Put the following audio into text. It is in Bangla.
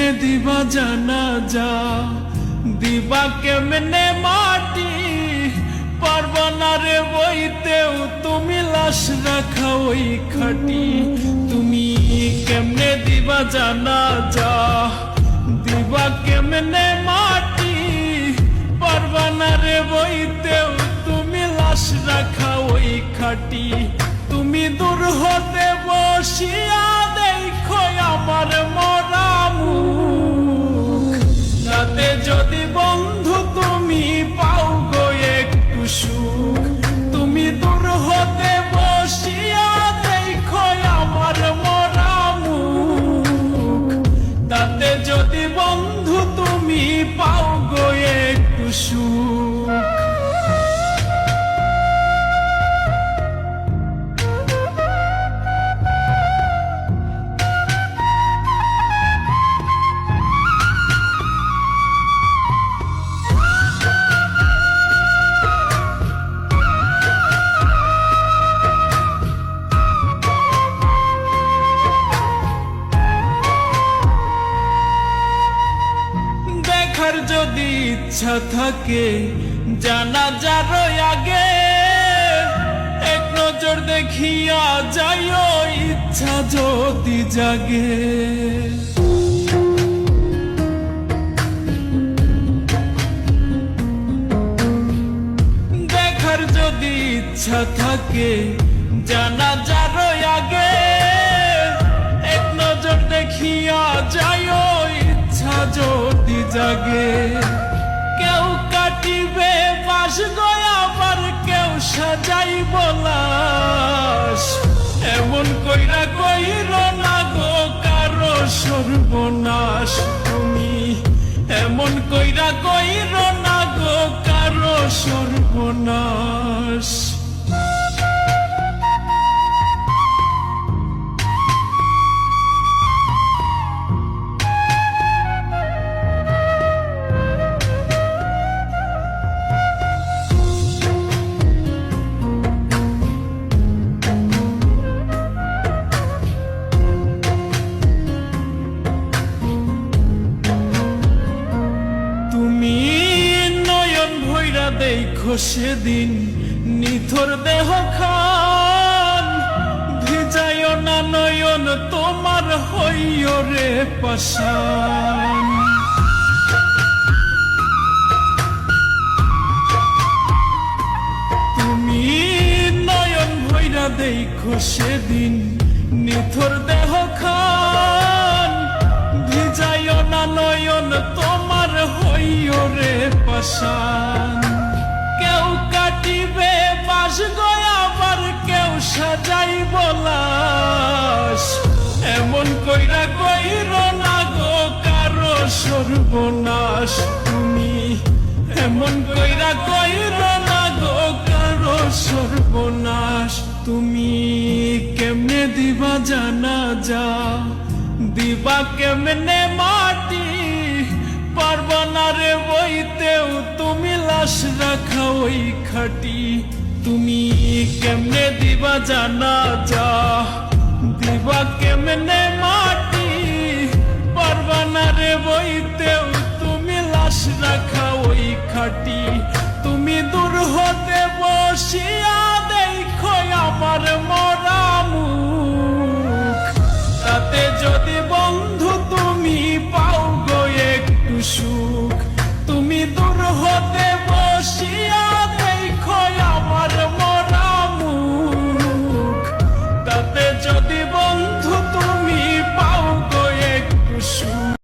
কেমনে দিবা জানাজা, দিবা কেমনে মাটি, পারবা না রে বইতেও তুমি লাশ রাখা ওই খাটি। তুমি কেমনে দিবা জানাজা, দিবা কেমনে মাটি, পারবা না রে বইতেও তুমি লাশ রাখা ওই খাটি। তুমি দূর হতে বসিয়া দেখো আমার মরা মুখ, তাতে যদি বন্ধু তুমি পাও গো একটু সুখ। তুমি দূর হতে বসিয়া দেখো আমার মরা মুখ, তাতে যদি বন্ধু তুমি পাও গো একটু সুখ। দেখার যদি ইচ্ছা থাকে জানাজার আগে, এক নজর দেখিয়া যাইও ইচ্ছা যদি জাগে। দেখার যদি ইচ্ছা থাকে জানাজার আগে, এক নজর দেখিয়া যাইও ইচ্ছা যদি জাগে। কেউ কাটিবে বাস গয়া, আবার কেউ সাজাইব লাশ, এমন কইরা কইর না গো কারো সর্বনাশ। তুমি এমন কইরা কইর না গো কারো সর্বনাশ। দেখো সেদিন নিথর দেহ খান, ভিজাইও না নয়ন তোমার হইও রে পাষাণ। তুমি নয়ন ভৈরা দেখো সেদিন নিথর দেহ খান, ভিজাইও না নয়ন তোমার হইও রে পাষাণ। কেউ কাটিবে বাস গয়া, আবার কেউ সাজাইব লাশ, এমন কইরা কইর না গো কারো সর্বনাশ। তুমি এমন কইরা কইর না গো কারো সর্বনাশ। তুমি কেমনে দিবা জানাজা, দিবা কেমনে মাটি, পারবা না রে বইতেও তুমি লাশ রাখা ওই খাটি। তুমি কেমনে দিবা জানাজা, দিবা কেমনে মাটি, পারবা না রে বইতেও তুমি লাশ রাখা ওই খাটি। তুমি দূর হতে বসিয়া দেখো আমার